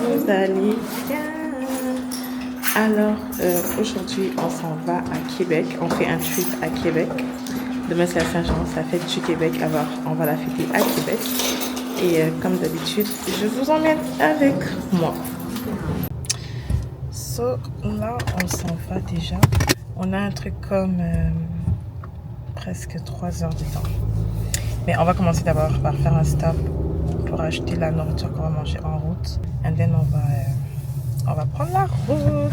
vous allez bien? Alors, aujourd'hui, on s'en va à Québec. On fait un trip à Québec. Demain, c'est à Saint-Jean, c'est la fête du Québec. Alors, on va la fêter à Québec. Et comme d'habitude, je vous emmène avec moi. So, là, on s'en va déjà. On a un truc comme presque 3 heures de temps. Mais on va commencer d'abord par faire un stop pour acheter la nourriture qu'on va manger en route. And then on va prendre la route.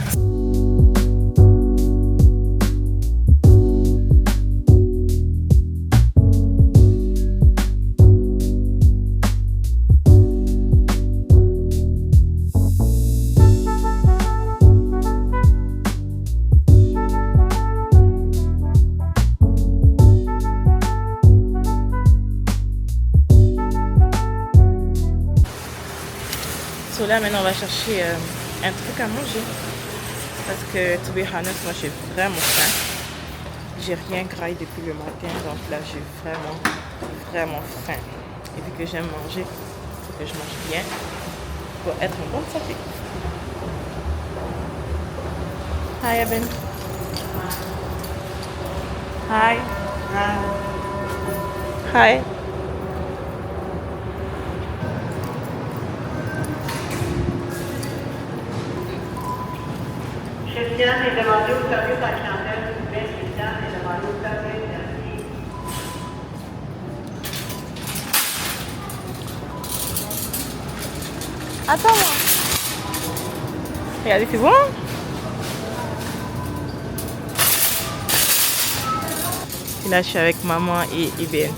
So là maintenant on va chercher un truc à manger parce que to be honest, moi j'ai vraiment faim. J'ai rien graillé depuis le matin, donc là j'ai vraiment faim. Et vu que j'aime manger, il faut que je mange bien pour être en bonne santé. Hi Evan. Hi. Hi. Christiane est demandée au service à la clientèle, s'il vous plaît. Christiane est demandée au service, merci. Attends-moi. Regardez, c'est bon? Et là, je suis avec maman et Eben.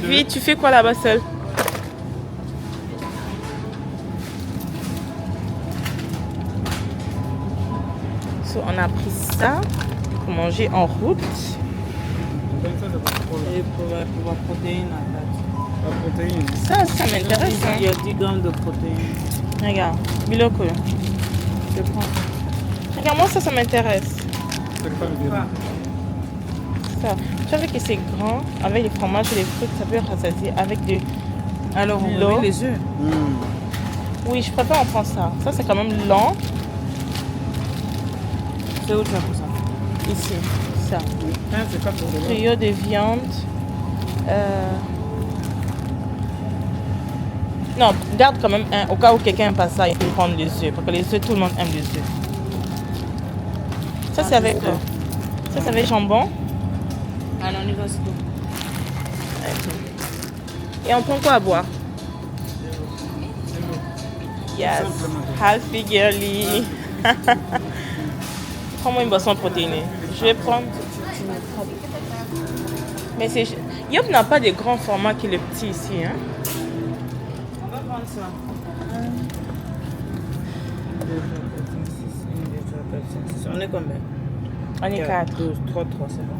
Puis, tu fais quoi là-bas seul? So, on a pris ça pour manger en route. Et pour la protéine, la protéine. Ça m'intéresse. Il y a 10 grammes de protéines. Regarde, biloko. Je prends. Regarde, moi ça m'intéresse. Quoi? Ça. Tu vois que c'est grand, avec les fromages et les fruits, ça peut rassasier avec de Alors, on l'eau. met les œufs. Oui, je préfère en prendre ça. Ça, c'est quand même lent. C'est où tu as pris ça? Ici, ça. C'est pas pour le Trio de viande. Non, garde quand même un. Au cas où quelqu'un n'aime pas ça, il faut prendre les œufs. Parce que les œufs, tout le monde aime les œufs. Ça, c'est avec quoi? Ça, c'est avec jambon. Ah non, on y va, c'est tout. Et on prend quoi à boire? Yes. Healthy girly. Prends-moi une boisson protéinée. Je vais prendre. Mais c'est. Yop n'a pas de grand format qui est le petit ici. Hein? On va prendre ça. 1, 2, 3, 4, 5, 6. On est combien? On est 4. 12, 3, 3, c'est bon.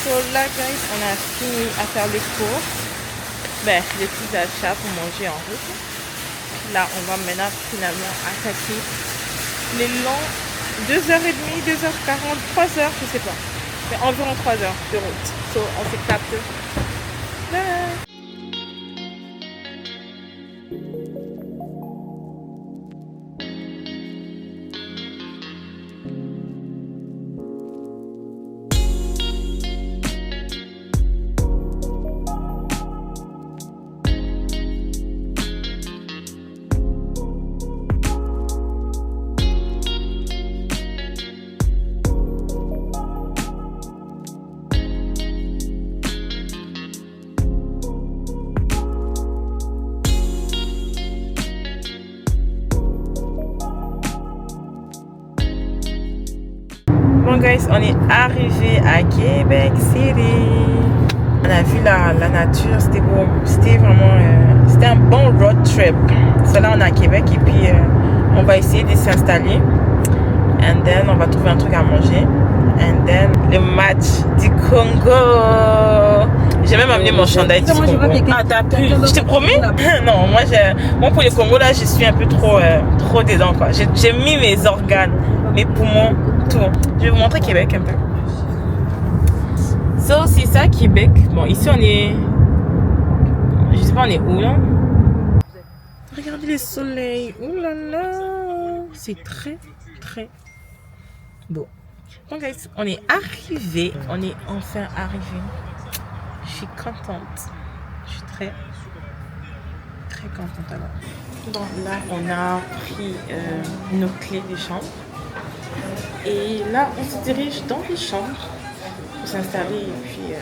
So là, guys, on a fini à faire les courses. Ben, les petits achats pour manger en route. Là, on va maintenant finalement attaquer les longs 2h30, 2h40, 3h, je sais pas. Mais environ 3 heures de route. So, on se capte. Bye. Bon guys, on est arrivé à Québec City. On a vu la nature, c'était beau. C'était vraiment c'était un bon road trip. So là on est à Québec et puis on va essayer de s'installer. And then on va trouver un truc à manger. And then le match du Congo. J'ai même amené mon chandail du Congo. Ah, t'as pu. Je t'ai promis? Non, moi pour le Congo, là, je suis un peu trop dedans, quoi. J'ai mis mes organes, mes poumons, tout. Je vais vous montrer Québec un peu. So, c'est ça, Québec. Bon, ici, on est... Je sais pas, on est où, là? Regardez le soleil. Ouh là là. C'est très beau. Bon, guys, on est arrivé. On est enfin arrivé. Je suis contente. Je suis très contente alors. Bon, là, on a pris nos clés des chambres. Et là, on se dirige dans les chambres pour s'installer et puis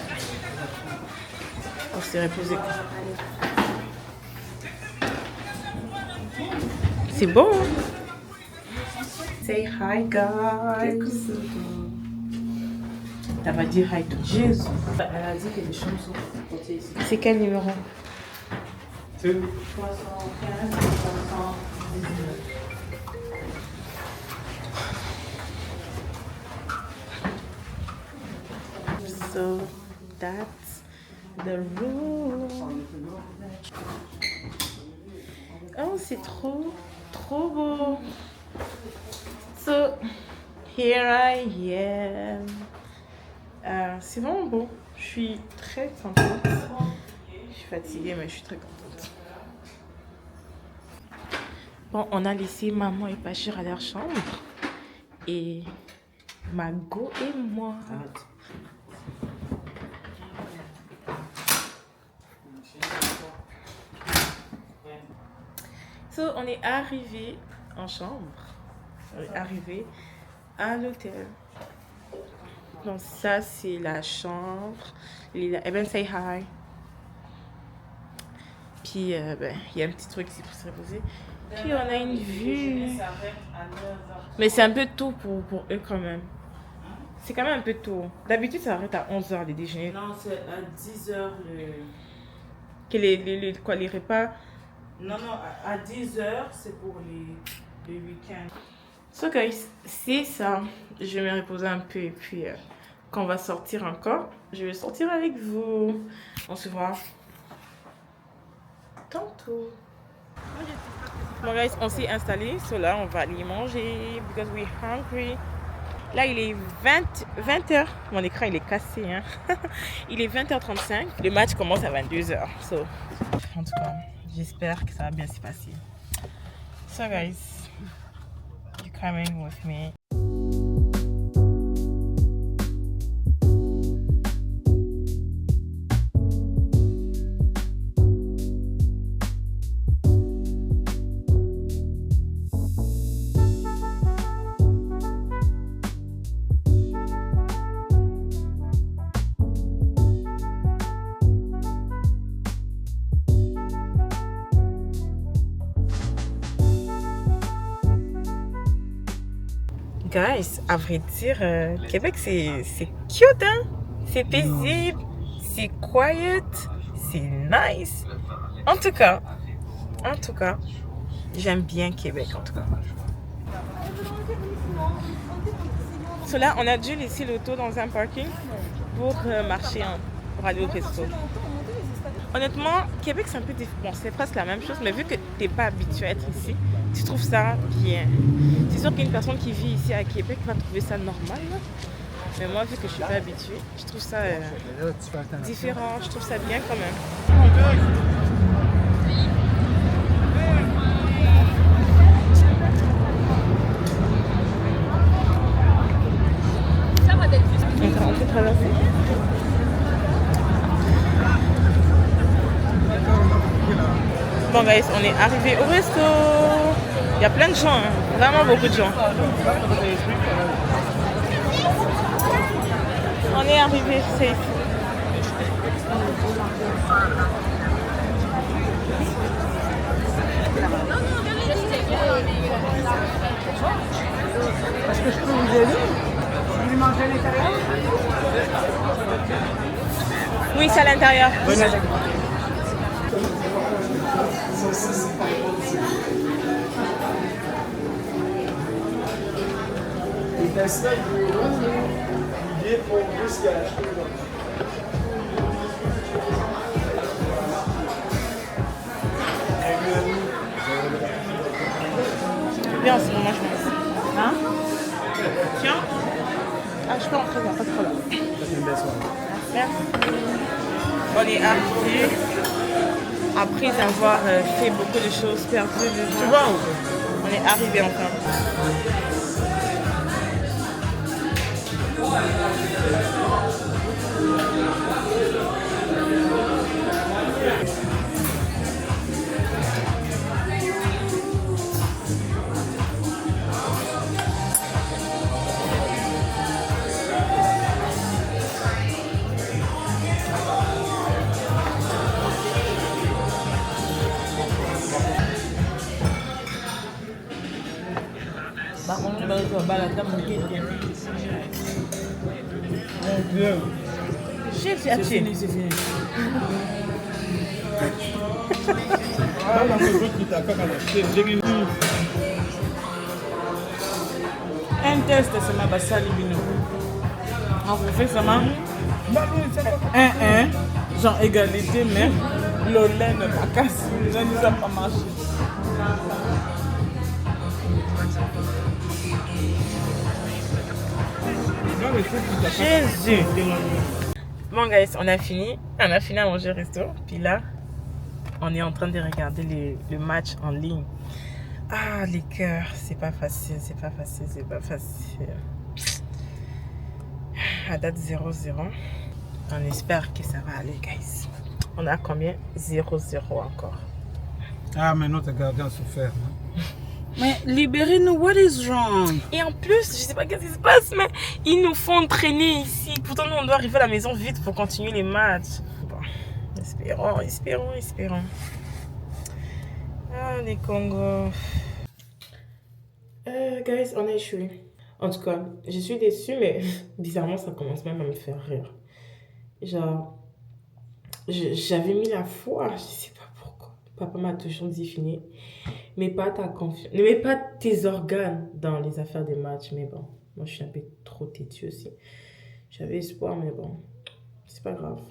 pour se reposer. C'est beau, hein? Say hi, guys. Elle va dire hi to Jesus. Elle a dit que les chambres sont portées ici. C'est quel numéro? 315, 319. So that's the room. Oh, c'est trop beau. So here I am. C'est vraiment beau. Je suis très contente. Je suis fatiguée, mais je suis très contente. Bon, on a laissé maman et Pachir à leur chambre. Et Mago et moi. So, on est arrivé en chambre. On est arrivé à l'hôtel. Donc ça, c'est la chambre. Eben, say hi. Puis, ben, il y a un petit truc ici pour se reposer. Puis, on a une vue. Mais c'est un peu tôt pour eux quand même. C'est quand même un peu tôt. D'habitude, ça arrête à 11h les déjeuners. Non, c'est à 10h Que les repas? Non, à 10h, c'est pour les week-ends. So guys, c'est ça. Je vais me reposer un peu et puis quand on va sortir encore, je vais sortir avec vous. On se voit tantôt. Bon guys, on s'est installé. So là, on va aller manger because we're hungry. Là, il est 20h. Mon écran, il est cassé. Hein? Il est 20h35. Le match commence à 22h. So, en tout cas, j'espère que ça va bien se passer. So guys, you're coming with me. Guys, à vrai dire, Québec, c'est cute, hein? C'est paisible, c'est quiet, c'est nice. En tout cas, j'aime bien Québec, en tout cas. So là, on a dû laisser l'auto dans un parking pour marcher, pour aller au resto. Honnêtement, Québec, c'est un peu différent. Bon, c'est presque la même chose, mais vu que tu n'es pas habitué à être ici, tu trouves ça bien. C'est sûr qu'une personne qui vit ici à Québec va trouver ça normal. Là. Mais moi, vu que je ne suis pas habituée, je trouve ça différent. Je trouve ça bien quand même. On peut traverser. Bon guys, on est arrivé au resto. Il y a plein de gens, hein. Vraiment beaucoup de gens. On est arrivé, c'est ici. Est-ce que je peux vous aider? Vous voulez manger à l'intérieur? Oui, c'est à l'intérieur. Viens, c'est moi je mange. Hein? Tiens. Ah, je peux rentrer, il n'y a pas de problème. Merci. On est arrivé après avoir fait beaucoup de choses, perdu de temps. Tu vois où? On est arrivé enfin. Par contre, on va la table qui est bien. Mon Dieu. C'est fini, c'est fini. Un test, c'est ma basse libino. On fait ça, maman. 1-1, genre égalité, mais l'olé ne pas cassé. Je ne sais pas marché. Jésus. Bon guys, on a fini à manger au resto. Puis là, on est en train de regarder le match en ligne. Ah, les cœurs, c'est pas facile. À date 0-0. On espère que ça va aller, guys. On a combien? 0-0 encore. Ah, mais notre gardien a souffert. Mais libérez-nous, what is wrong? Et en plus, je sais pas ce qui se passe, mais ils nous font entraîner ici. Pourtant, nous, on doit arriver à la maison vite pour continuer les matchs. Bon, espérons. Ah, les Congos. Guys, on a échoué. En tout cas, je suis déçue, mais bizarrement, ça commence même à me faire rire. Genre, j'avais mis la foi, je sais pas pourquoi. Papa m'a toujours dit, fini. Ne mets pas tes organes dans les affaires des matchs. Mais bon, moi je suis un peu trop têtue aussi. J'avais espoir, mais bon, c'est pas grave.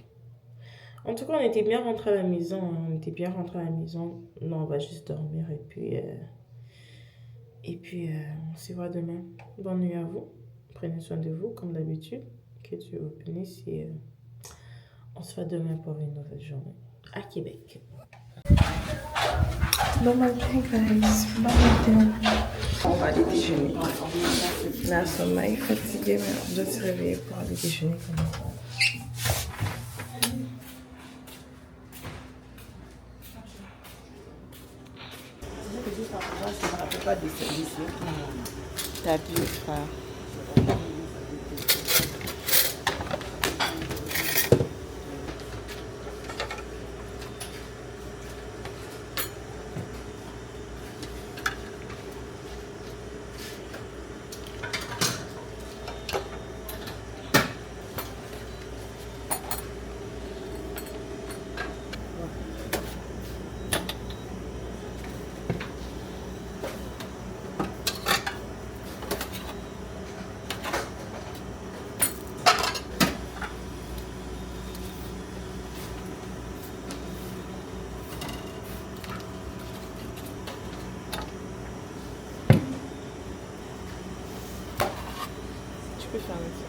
En tout cas, on était bien rentrés à la maison. Non, on va juste dormir et puis on se voit demain. Bonne nuit à vous. Prenez soin de vous comme d'habitude. Que Dieu vous bénisse et on se voit demain pour une nouvelle journée à Québec. Bon matin, guys. Bon matin. On va aller déjeuner. Là, sommeil fatigué, mais on doit se réveiller pour aller déjeuner. T'as vu, frère. Tu peux fermer ça.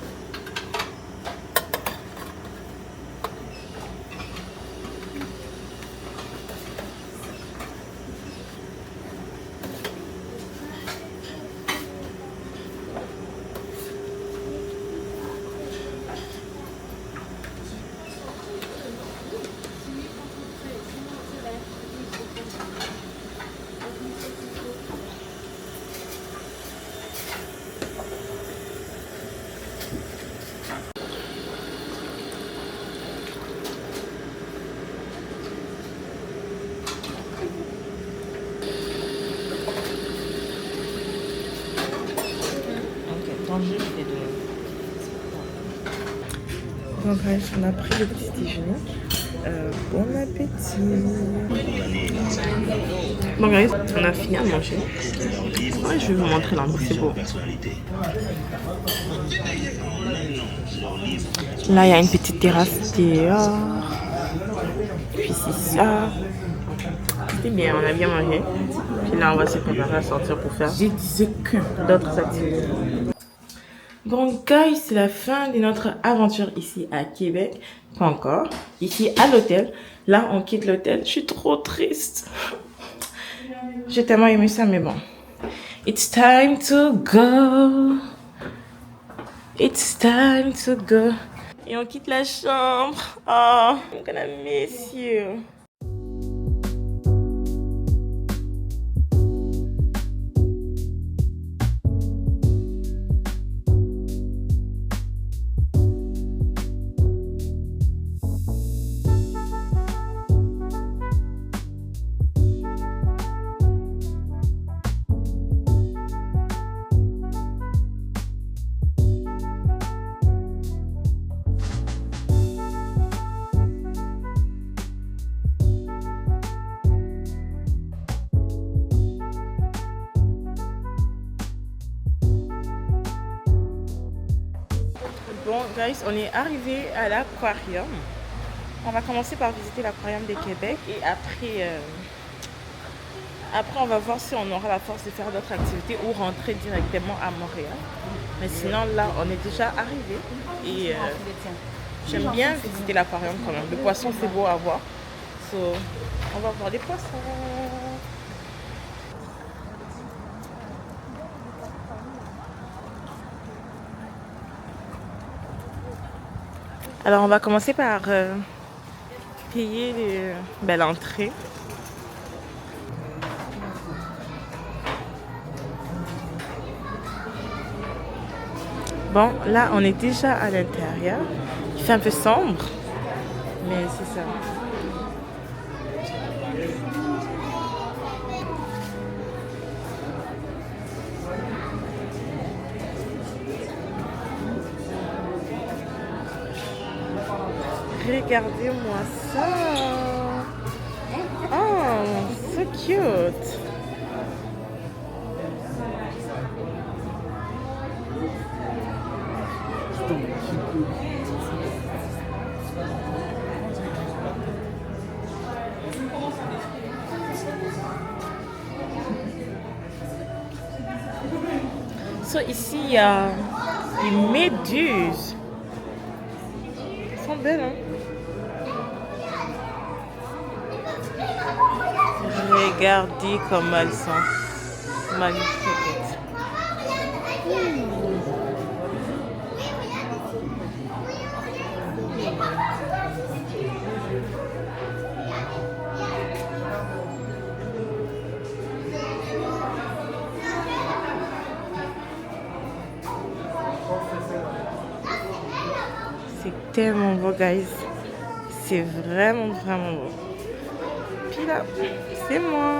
Bon bref, on a pris le petit déjeuner. Bon appétit. Bon guys, on a fini à manger. Ouais, je vais vous montrer l'endroit, c'est beau. Là, il y a une petite terrasse dehors. Puis c'est ça. C'était bien, on a bien mangé. Puis là, on va se préparer à sortir pour faire Je disais que. d'autres activités. Donc, guys, c'est la fin de notre aventure ici à Québec. Pas encore. Ici à l'hôtel. Là, on quitte l'hôtel. Je suis trop triste. J'ai tellement aimé ça, mais bon. It's time to go. It's time to go. Et on quitte la chambre. Oh, I'm gonna miss you. Bon, guys, on est arrivé à l'aquarium. On va commencer par visiter l'aquarium de Québec et après, on va voir si on aura la force de faire d'autres activités ou rentrer directement à Montréal. Mais sinon, là, on est déjà arrivé et j'aime bien visiter l'aquarium quand même. Le poisson, c'est beau à voir. So, on va voir les poissons. Alors, on va commencer par payer l'entrée. Bon, là, on est déjà à l'intérieur. Il fait un peu sombre, mais c'est ça. Regardez-moi ça. Oh, so cute. So, ici, il y a des méduses. Elles sont belles, hein? Regardez comme elles sont magnifiques. C'est tellement beau, guys. C'est vraiment beau. Puis là, c'est moi.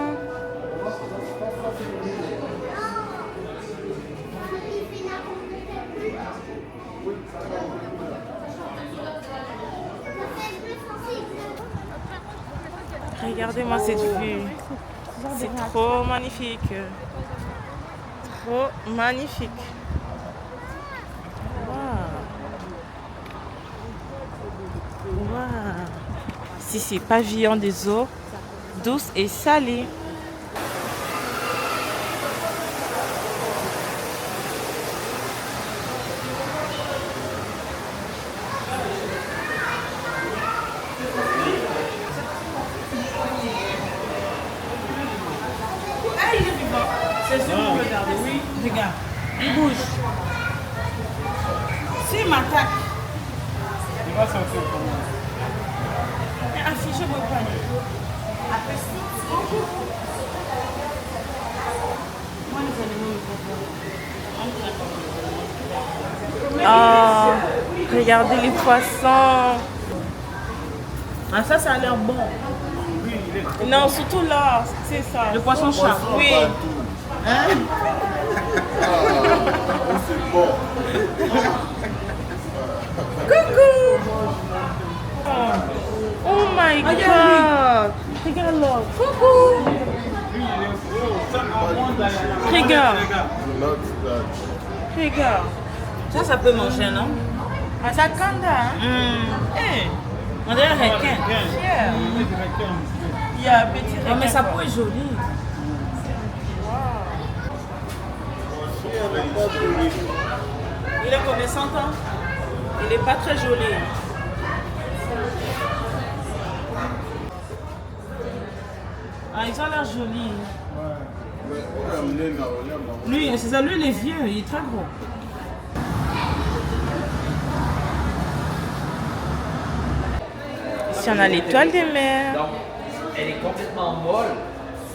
Regardez-moi cette vue. C'est trop magnifique. Trop magnifique. Wow. Ici, c'est pavillon des eaux douces et salées. C'est sûr, regardez, oui, regarde, il bouge. S'il m'attaque, Il va sortir comment? affichez vos poignets. Moi, les animaux me comprennent. Oh, regardez les poissons. Ah, ça a l'air bon. Non, surtout là, c'est ça. Le poisson-chat. Oui. Hein? C'est bon. Coucou. Oh my God. Regarde là. Coucou. Regarde. Regarde. Ça peut manger, non? Ah, ça canda, hein? Eh. On dirait un requin. Yeah. Il y a un petit Oh, mais sa peau est jolie. Il a combien 100 ans? Il n'est pas très joli. Ah, ils ont l'air jolis. Lui, c'est ça, lui, il est vieux, il est très gros. Ici, on a l'étoile des mers. Donc, elle est complètement molle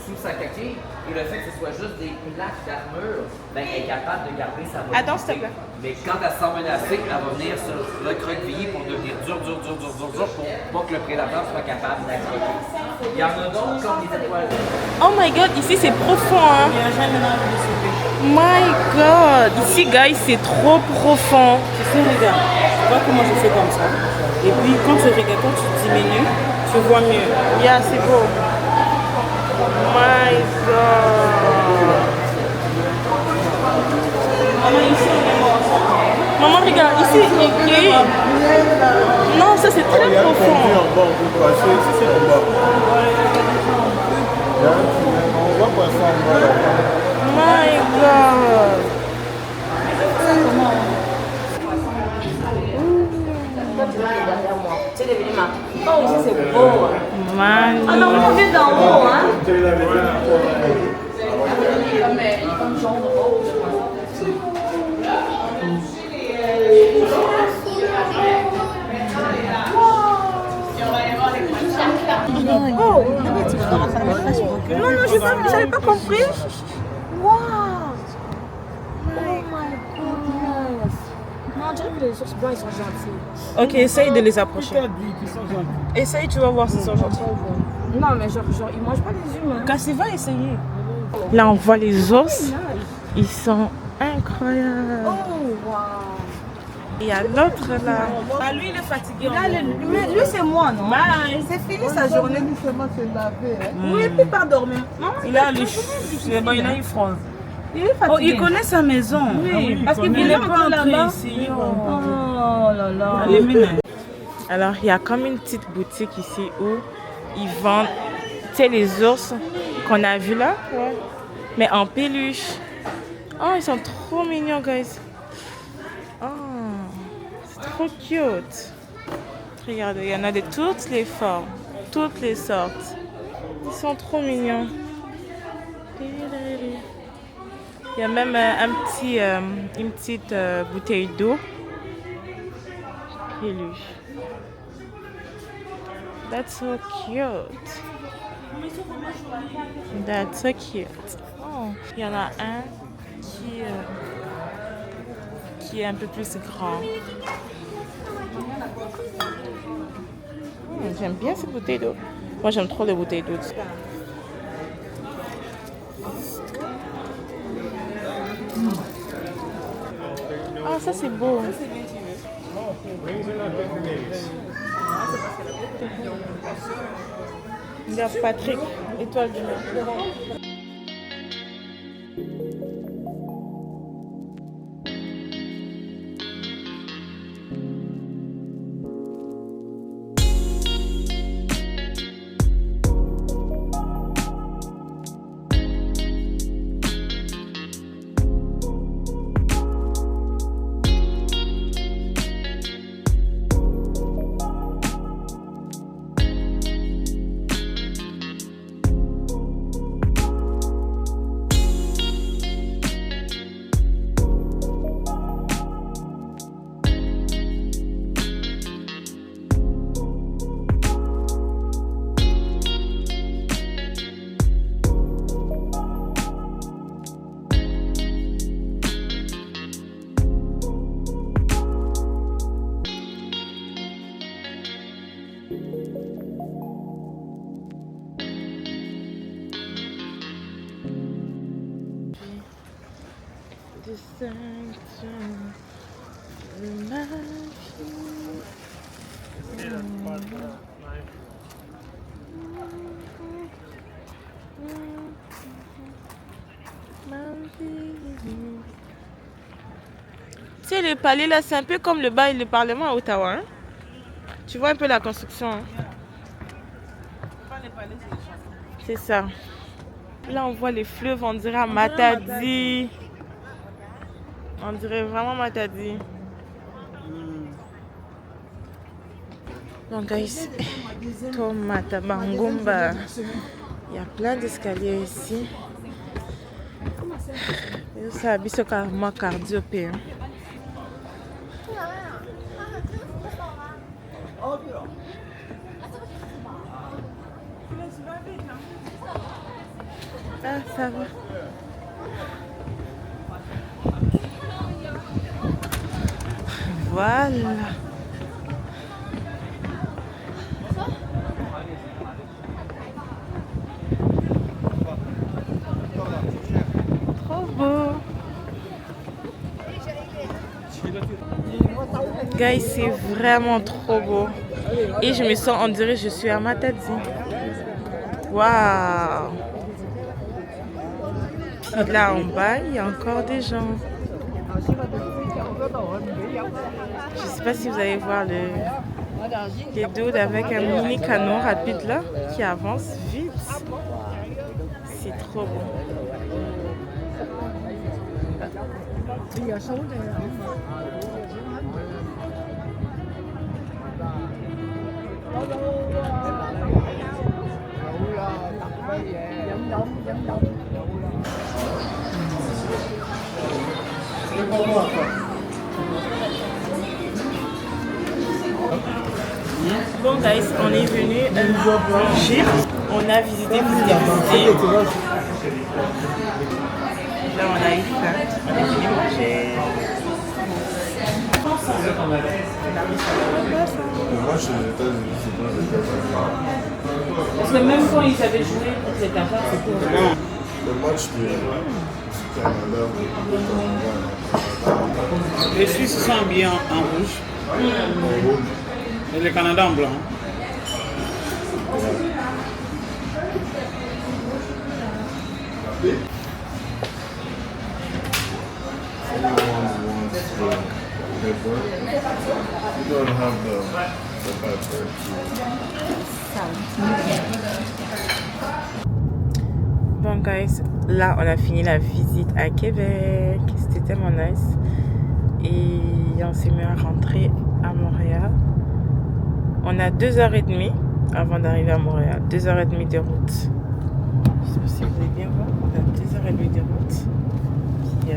sous sa coquille. Et le fait que ce soit juste des plaques d'armure, ben, elle est capable de garder sa mobilité. Attends, s'il te plaît. Mais quand elle se sent menacée, elle va venir se recroqueviller pour devenir dur pour pas que le prédateur soit capable d'accrocher. Il y en a d'autres comme les étoiles. Oh my god, ici c'est profond, hein. Il n'y a jamais envie de sauter. My god. Ici, guys, c'est trop profond. Tu sais, regarde, tu vois comment je fais comme ça. Et puis, quand tu regardes, quand tu diminues, tu vois mieux. Yeah, c'est beau. My god. Maman, ici, on est mort. Maman, regarde, ici, il y a... Non, ça c'est très profond. My god. Tu es devenu ma. Oh, ici c'est beau. Man. Ah non, on vient d'en haut, hein. Comme jaune rose. Oh. Non, non, j'avais pas compris. Wow. Oh my goodness. Non, on dirait que les ours blancs ils sont gentils. Ok, essaye de les approcher. Essaye, tu vas voir s'ils sont gentils. Non, mais genre ils mangent pas les humains. Cassie, va essayer. Là, on voit les ours. Ils sont incroyables. Oh, wow. Il y a l'autre là. Ah, lui, il est fatigué. Mais lui, c'est moi, non? C'est fini sa journée. Oui, et puis pas dormir. Non, Il a les cheveux, bon, il a une fronde. il est fatigué. Oh, il connaît sa maison. Oui, parce qu'il Il est est pas là-bas. entré ici. Oh là là. Les mines. Alors, il y a comme une petite boutique ici où ils vendent, tu sais, les ours qu'on a vus là, ouais, mais en peluche. Oh, ils sont trop mignons, guys. Oh, c'est trop cute. Regardez, il y en a de toutes les formes, toutes les sortes. Ils sont trop mignons. Il y a même une petite bouteille d'eau. Peluche. That's so cute. That's so cute. Oh, il y en a un qui est un peu plus grand. J'aime bien ces bouteilles d'eau. Moi, j'aime trop les bouteilles d'eau. Ah, ça c'est beau. Regarde Patrick, étoile du Nord. Tu sais, le palais là, c'est un peu comme le bas et le Parlement à Ottawa. Hein? Tu vois un peu la construction. Hein? C'est ça. Là, on voit les fleuves, on dirait à Matadi. On dirait vraiment Matadi. Donc, guys, Tomata Bangumba. Il y a plein d'escaliers ici. Et ça a biso carrément cardio payant. Ah, ça va. Voilà. Trop beau. Guys, c'est vraiment trop beau. Et je me sens, on dirait que je suis à Matadi. Waouh. Et là en bas, il y a encore des gens. Je ne sais pas si vous allez voir les dudes avec un mini canon rapide là qui avance vite. C'est trop beau. Bon guys, on est venu en Jeep. On a visité. Là on a eu faim. On est venu manger. Parce que même quand ils avaient joué pour cette affaire, c'était... Le match du Canada. Les Suisses sont habillés en rouge. Et le Canada en blanc. You don't have the pepper. Bon guys, là on a fini la visite à Québec. C'était tellement nice. Et on s'est mis à rentrer à Montréal. On a 2h30 avant d'arriver à Montréal. 2h30 de route. Je sais pas si vous allez bien voir. On a 2h30 de route. Puis